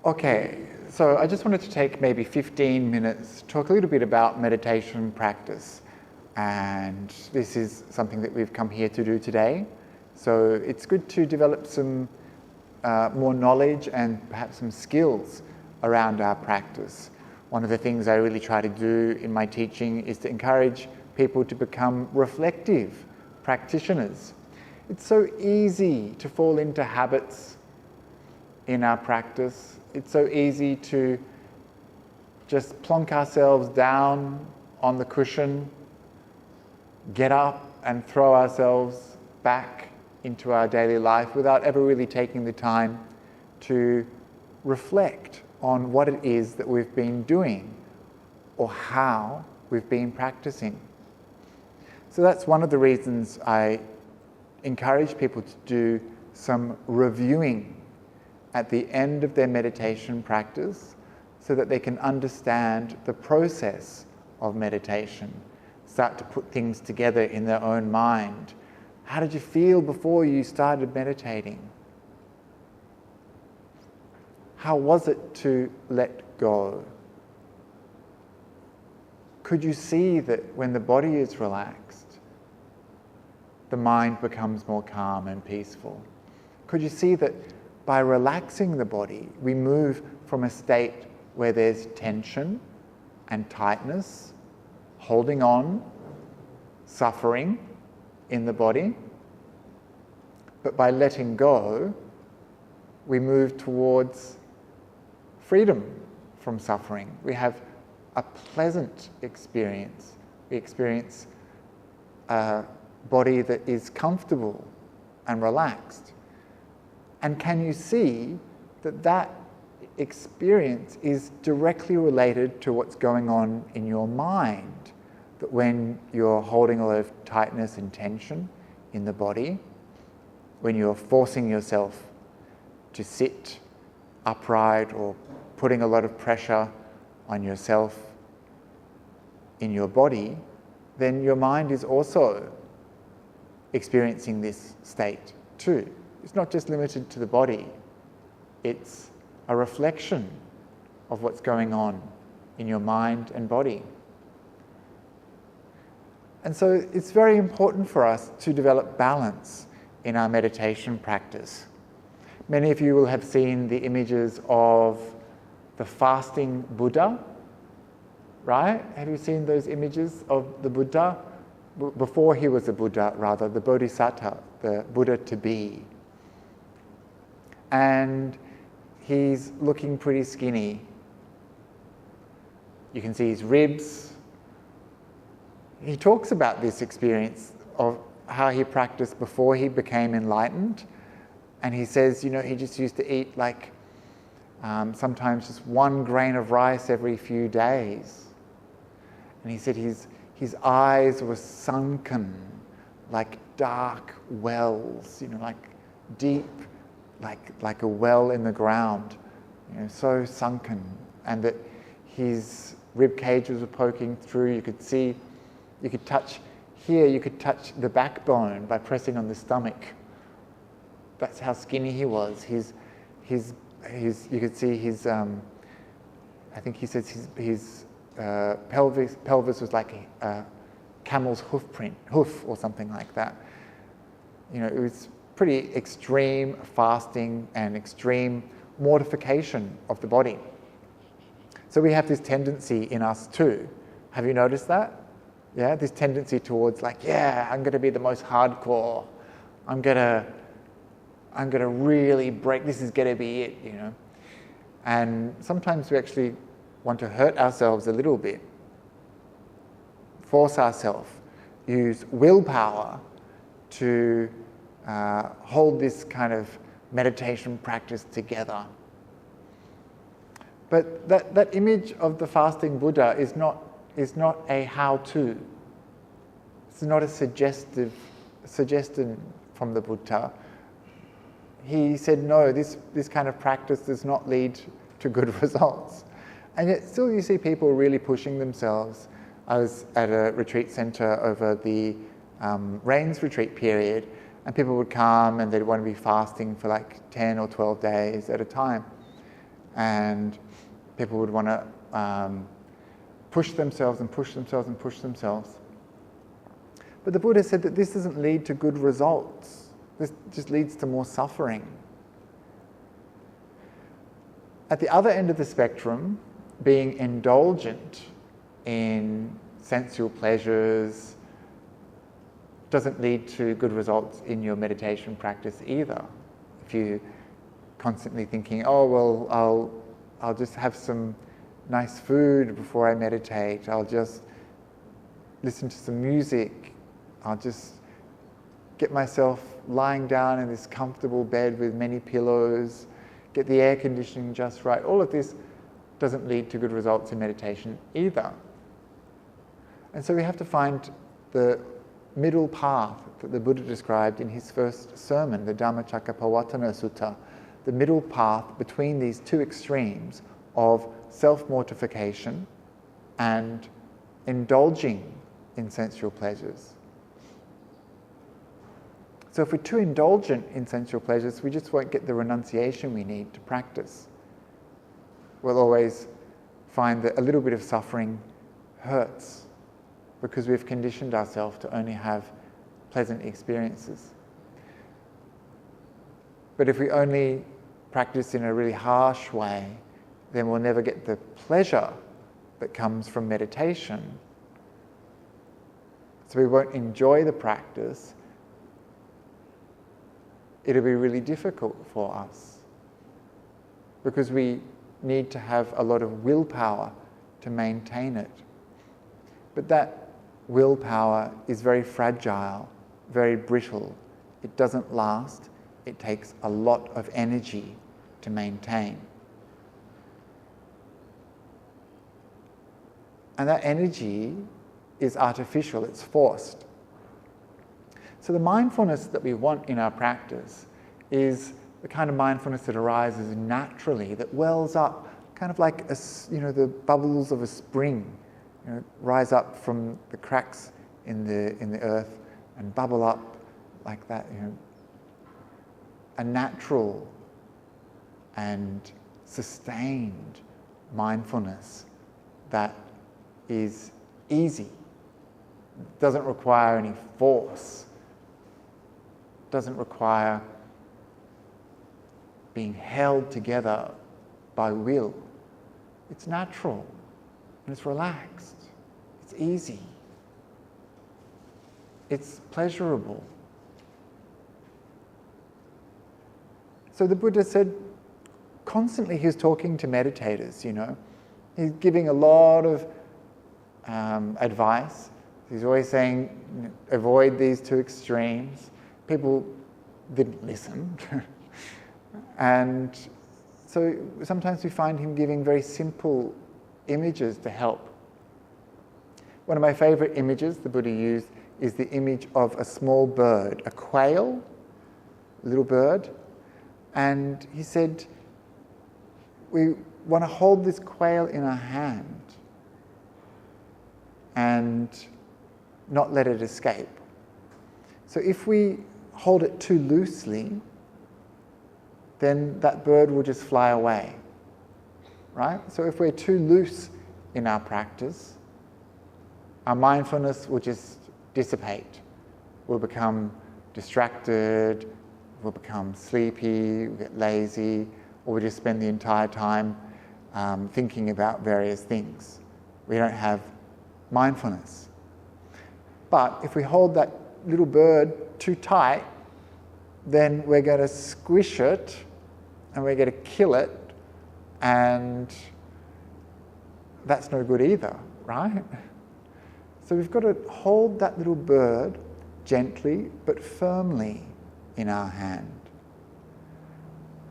Okay, so I just wanted to take maybe 15 minutes, talk a little bit about meditation practice. And this is something that we've come here to do today. So it's good to develop some more knowledge and perhaps some skills around our practice. One of the things I really try to do in my teaching is to encourage people to become reflective practitioners. It's so easy to fall into habits in our practice. It's so easy to just plonk ourselves down on the cushion, get up and throw ourselves back into our daily life without ever really taking the time to reflect on what it is that we've been doing or how we've been practicing. So that's one of the reasons I encourage people to do some reviewing at the end of their meditation practice so that they can understand the process of meditation, start to put things together in their own mind. How did you feel before you started meditating? How was it to let go? Could you see that when the body is relaxed, the mind becomes more calm and peaceful? Could you see that by relaxing the body, we move from a state where there's tension and tightness, holding on, suffering in the body, but by letting go, we move towards freedom from suffering. We have a pleasant experience. We experience a body that is comfortable and relaxed. And can you see that that experience is directly related to what's going on in your mind? That when you're holding a lot of tightness and tension in the body, when you're forcing yourself to sit upright or putting a lot of pressure on yourself in your body, then your mind is also experiencing this state too. It's not just limited to the body. It's a reflection of what's going on in your mind and body. And so it's very important for us to develop balance in our meditation practice. Many of you will have seen the images of the fasting Buddha, right? Have you seen those images of the Buddha? Before he was a Buddha, rather, the Bodhisatta, the Buddha to be. And he's looking pretty skinny. You can see his ribs. He talks about this experience of how he practiced before he became enlightened. And he says, he just used to eat sometimes just 1 grain of rice every few days. And he said his eyes were sunken like dark wells, like deep, like a well in the ground, so sunken. And that his rib cages were poking through. You could touch the backbone by pressing on the stomach. That's how skinny he was. You could see his, I think he says his pelvis was like a camel's hoof or something like that. It was pretty extreme fasting and extreme mortification of the body. So we have this tendency in us too. Have you noticed that? Yeah, this tendency towards I'm going to be the most hardcore. I'm going to really break. This is going to be it, And sometimes we actually want to hurt ourselves a little bit, force ourselves, use willpower to hold this kind of meditation practice together. But that image of the fasting Buddha is not a how-to. It's not a suggestion from the Buddha. He said, no, this kind of practice does not lead to good results. And yet still you see people really pushing themselves. I was at a retreat centre over the Rains retreat period, and people would come and they'd want to be fasting for 10 or 12 days at a time. and people would want to push themselves and push themselves and push themselves. But the Buddha said that this doesn't lead to good results. This just leads to more suffering. At the other end of the spectrum, being indulgent in sensual pleasures doesn't lead to good results in your meditation practice either. If you're constantly thinking, oh, well, I'll just have some nice food before I meditate, I'll just listen to some music, I'll just get myself lying down in this comfortable bed with many pillows, get the air conditioning just right. All of this doesn't lead to good results in meditation either. And so we have to find the middle path that the Buddha described in his first sermon, the Dhammacakkappavattana Sutta, the middle path between these two extremes of self-mortification and indulging in sensual pleasures. So if we're too indulgent in sensual pleasures, we just won't get the renunciation we need to practice. We'll always find that a little bit of suffering hurts because we've conditioned ourselves to only have pleasant experiences. But if we only practice in a really harsh way, then we'll never get the pleasure that comes from meditation. So we won't enjoy the practice. It'll be really difficult for us because we need to have a lot of willpower to maintain it. But that willpower is very fragile, very brittle. It doesn't last. It takes a lot of energy to maintain. And that energy is artificial, it's forced. So the mindfulness that we want in our practice is the kind of mindfulness that arises naturally, that wells up, kind of like the bubbles of a spring, rise up from the cracks in the earth and bubble up like that. A natural and sustained mindfulness that is easy, doesn't require any force, doesn't require being held together by will. It's natural and it's relaxed, it's easy, it's pleasurable. So the Buddha said, constantly he's talking to meditators, He's giving a lot of advice. He's always saying, avoid these two extremes. People didn't listen. And so sometimes we find him giving very simple images to help. One of my favorite images the Buddha used is the image of a small bird, a quail, a little bird. And he said, we want to hold this quail in our hand and not let it escape. So if we hold it too loosely, then that bird will just fly away, right? So if we're too loose in our practice, our mindfulness will just dissipate. We'll become distracted, we'll become sleepy, we'll get lazy, or we'll just spend the entire time thinking about various things. We don't have mindfulness. But if we hold that little bird too tight, then we're going to squish it and we're going to kill it, and that's no good either, right? So we've got to hold that little bird gently but firmly in our hand.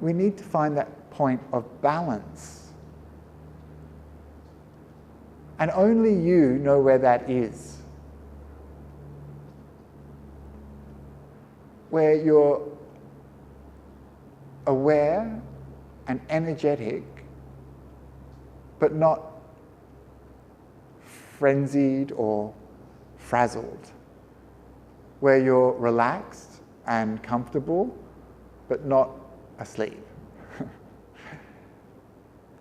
We need to find that point of balance. And only you know where that is. Where you're aware and energetic, but not frenzied or frazzled. Where you're relaxed and comfortable, but not asleep.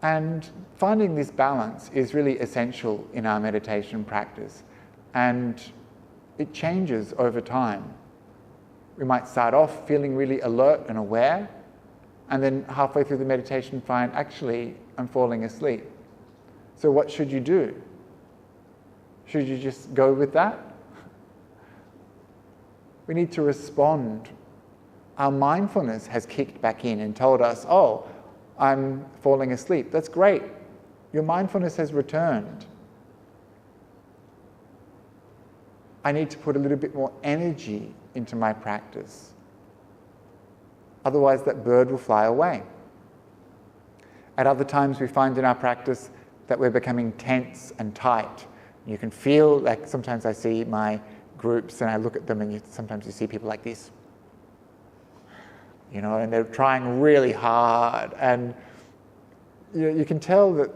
And finding this balance is really essential in our meditation practice, and it changes over time. We might start off feeling really alert and aware, and then halfway through the meditation find, actually, I'm falling asleep. So what should you do? Should you just go with that? We need to respond. Our mindfulness has kicked back in and told us, oh, I'm falling asleep. That's great. Your mindfulness has returned. I need to put a little bit more energy into my practice. Otherwise, that bird will fly away. At other times, we find in our practice that we're becoming tense and tight. You can feel, like sometimes I see my groups and I look at them, and sometimes you see people like this. And they're trying really hard, and you can tell that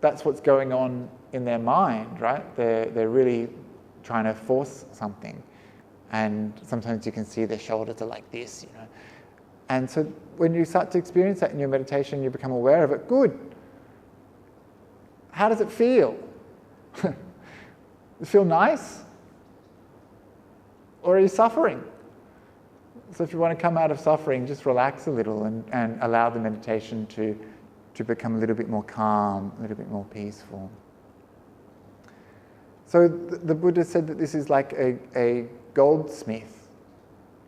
that's what's going on in their mind, right? They're really trying to force something, and sometimes you can see their shoulders are like this, And so when you start to experience that in your meditation, you become aware of it. Good. How does it feel? Does it feel nice? Or are you suffering? So if you want to come out of suffering, just relax a little and allow the meditation to become a little bit more calm, a little bit more peaceful. So the Buddha said that this is like a goldsmith,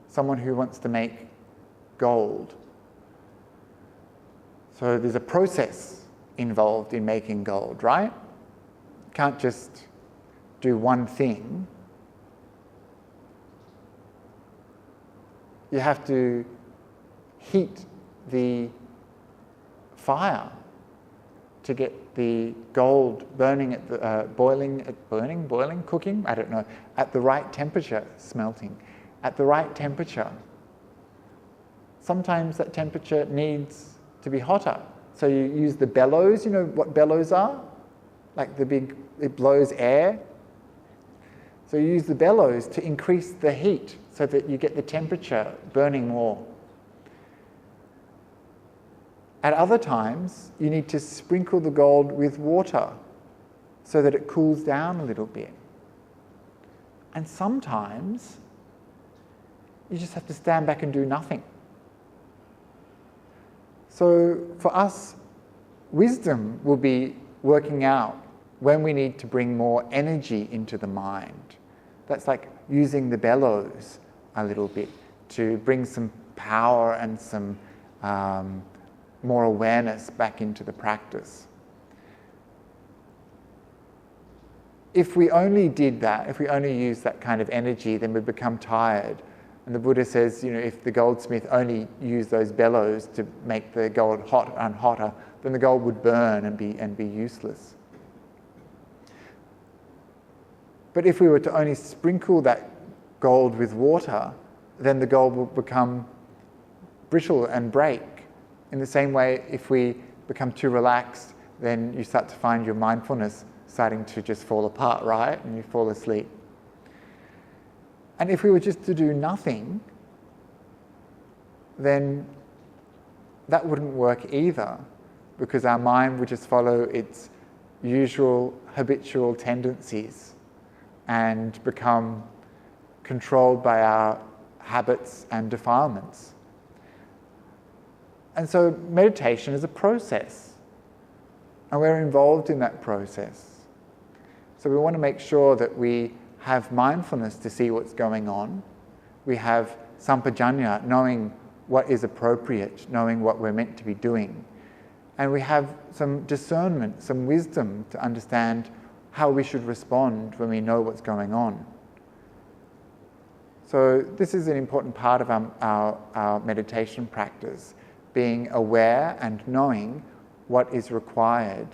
someone who wants to make gold. So there's a process involved in making gold, right? You can't just do one thing. You have to heat the fire to get the gold burning at the boiling, cooking, I don't know, at the right temperature, smelting, at the right temperature. Sometimes that temperature needs to be hotter. So you use the bellows. You know what bellows are? Like it blows air. So you use the bellows to increase the heat so that you get the temperature burning more. At other times, you need to sprinkle the gold with water so that it cools down a little bit. And sometimes, you just have to stand back and do nothing. So for us, wisdom will be working out when we need to bring more energy into the mind. That's like using the bellows a little bit to bring some power and some more awareness back into the practice. If we only did that, if we only used that kind of energy, then we'd become tired. And the Buddha says, if the goldsmith only used those bellows to make the gold hot and hotter, then the gold would burn and be useless. But if we were to only sprinkle that gold with water, then the gold will become brittle and break. In the same way, if we become too relaxed, then you start to find your mindfulness starting to just fall apart, right? And you fall asleep. And if we were just to do nothing, then that wouldn't work either, because our mind would just follow its usual habitual tendencies and become controlled by our habits and defilements. And so meditation is a process, and we're involved in that process. So we want to make sure that we have mindfulness to see what's going on. We have sampajanya, knowing what is appropriate, knowing what we're meant to be doing. And we have some discernment, some wisdom to understand how we should respond when we know what's going on. So this is an important part of our meditation practice, being aware and knowing what is required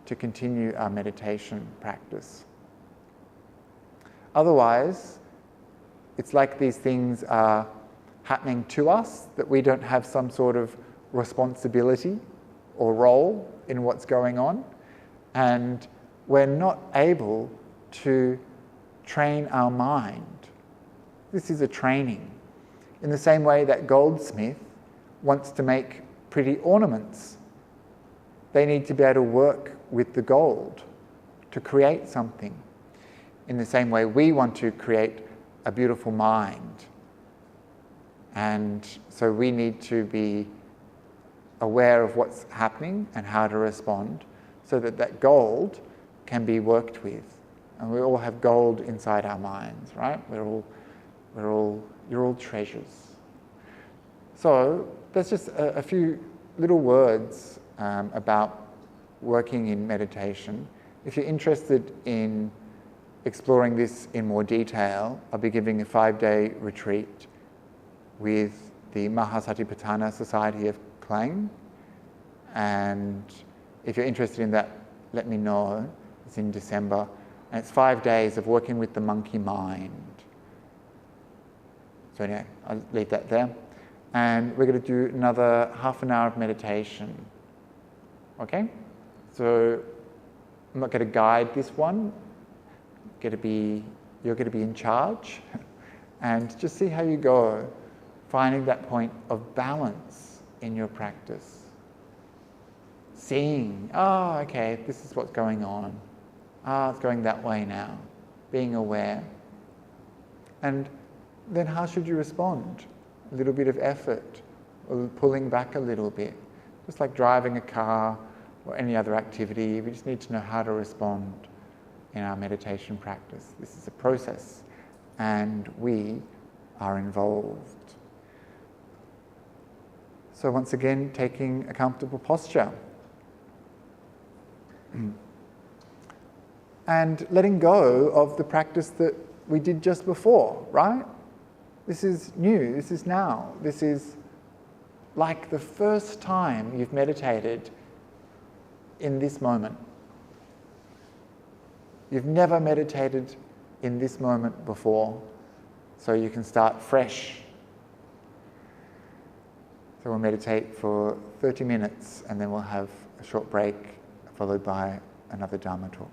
to continue our meditation practice. Otherwise, it's like these things are happening to us, that we don't have some sort of responsibility or role in what's going on, and we're not able to train our mind. This is a training. In the same way that goldsmith wants to make pretty ornaments. they need to be able to work with the gold to create something. In the same way, we want to create a beautiful mind. And so we need to be aware of what's happening and how to respond so that that gold can be worked with. And we all have gold inside our minds, right? You're all treasures. So that's just a few little words about working in meditation. If you're interested in exploring this in more detail, I'll be giving a 5-day retreat with the Mahasatipatthana Society of Klang. And if you're interested in that, let me know. It's in December. And it's 5 days of working with the monkey mind. So anyway, I'll leave that there. And we're going to do another half an hour of meditation. Okay? So I'm not going to guide this one. You're going to be in charge. And just see how you go, finding that point of balance in your practice. Seeing, oh, okay, this is what's going on. It's going that way now. Being aware. And then how should you respond? A little bit of effort, or pulling back a little bit. Just like driving a car or any other activity, we just need to know how to respond in our meditation practice. This is a process, and we are involved. So once again, taking a comfortable posture. And letting go of the practice that we did just before, right? This is new, this is now. This is like the first time you've meditated in this moment. You've never meditated in this moment before, so you can start fresh. So we'll meditate for 30 minutes and then we'll have a short break followed by another Dharma talk.